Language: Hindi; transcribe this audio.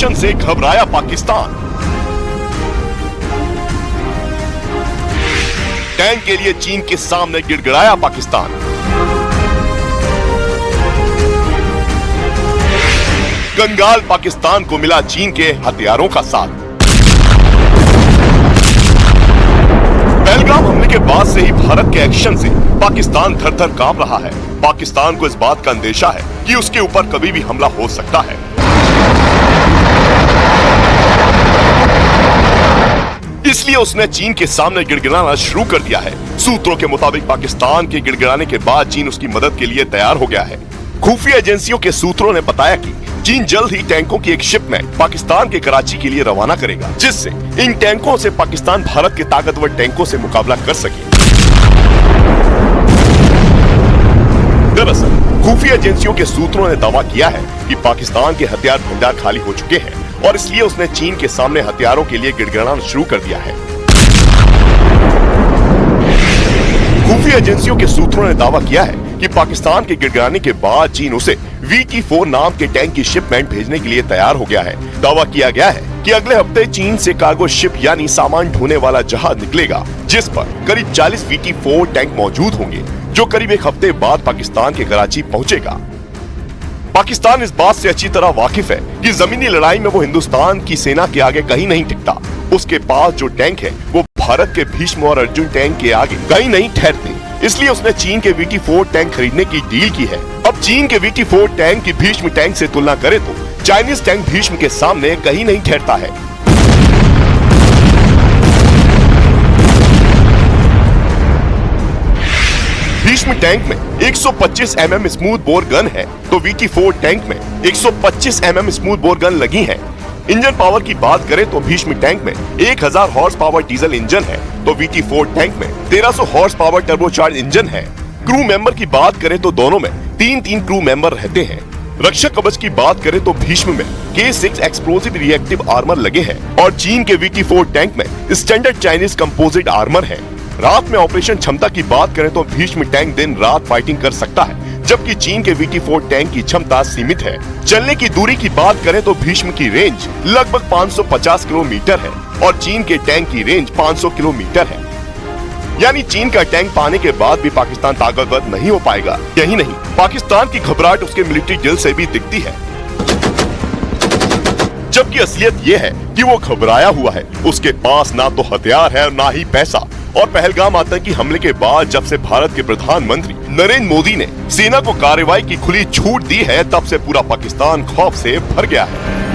एक्शन से घबराया पाकिस्तान। टैंक के लिए चीन के सामने गिड़गिड़ाया पाकिस्तान। कंगाल पाकिस्तान को मिला चीन के हथियारों का साथ। पहलगाम हमले के बाद से ही भारत के एक्शन से पाकिस्तान थर थर कांप रहा है। पाकिस्तान को इस बात का अंदेशा है कि उसके ऊपर कभी भी हमला हो सकता है। इसलिए उसने चीन के सामने गिड़गिड़ाना शुरू कर दिया है। सूत्रों के मुताबिक पाकिस्तान के गिड़गिड़ाने के बाद चीन उसकी मदद के लिए तैयार हो गया है। खुफिया एजेंसियों के सूत्रों ने बताया कि चीन जल्द ही टैंकों की एक शिपमेंट पाकिस्तान के कराची के लिए रवाना करेगा, जिससे इन टैंकों से पाकिस्तान भारत के ताकतवर टैंकों से मुकाबला कर सके। दरअसल खुफिया एजेंसियों के सूत्रों ने दावा किया है कि पाकिस्तान के हथियार भंडार खाली हो चुके हैं और इसलिए उसने चीन के सामने हथियारों के लिए गिड़गिड़ाना शुरू कर दिया है। खुफिया एजेंसियों के सूत्रों ने दावा किया है कि पाकिस्तान के गिड़गिड़ाने के बाद चीन उसे VT-4 नाम के टैंक की शिपमेंट भेजने के लिए तैयार हो गया है। दावा किया गया है कि अगले हफ्ते चीन से कार्गो शिप यानी सामान ढोने वाला जहाज निकलेगा, जिस पर करीब 40 VT-4 टैंक मौजूद होंगे, जो करीब एक हफ्ते बाद पाकिस्तान के कराची पहुंचेगा। पाकिस्तान इस बात से अच्छी तरह वाकिफ है कि जमीनी लड़ाई में वो हिंदुस्तान की सेना के आगे कहीं नहीं टिकता। उसके पास जो टैंक है वो भारत के भीष्म और अर्जुन टैंक के आगे कहीं नहीं ठहरते। इसलिए उसने चीन के VT-4 टैंक खरीदने की डील की है। अब चीन के VT-4 टैंक की भीष्म टैंक से तुलना करें तो चाइनीज टैंक भीष्म के सामने कहीं नहीं ठहरता है। भीष्म टैंक में 125 mm स्मूथ बोर गन है तो VT-4 टैंक में 125 mm स्मूथ बोर गन लगी है। इंजन पावर की बात करें तो भीष्म टैंक में 1000 हॉर्स पावर डीजल इंजन है तो VT-4 टैंक में 1300 हॉर्स पावर टर्बोचार्ज इंजन है। क्रू मेंबर की बात करें तो दोनों में 3-3 क्रू मेंबर रहते हैं। रक्षा कवच की बात करें तो भीष्म में K6 एक्सप्लोसिव रिएक्टिव आर्मर लगे हैं और चीन के VT-4 टैंक में स्टैंडर्ड चाइनीज कंपोजिट आर्मर है। रात में ऑपरेशन क्षमता की बात करें तो भीष्म टैंक दिन रात फाइटिंग कर सकता है, जबकि चीन के VT-4 टैंक की क्षमता सीमित है। चलने की दूरी की बात करें तो भीष्म की रेंज लगभग 550 किलोमीटर है और चीन के टैंक की रेंज 500 किलोमीटर है। यानी चीन का टैंक पाने के बाद भी पाकिस्तान ताकतवर नहीं हो पाएगा। यही नहीं, पाकिस्तान की घबराहट उसके मिलिट्री ड्रिल से भी दिखती है, जबकि असलियत ये है कि वो घबराया हुआ है। उसके पास ना तो हथियार है और ना ही पैसा। और पहलगाम आतंकी हमले के बाद जब से भारत के प्रधानमंत्री नरेंद्र मोदी ने सेना को कार्रवाई की खुली छूट दी है, तब से पूरा पाकिस्तान खौफ से भर गया है।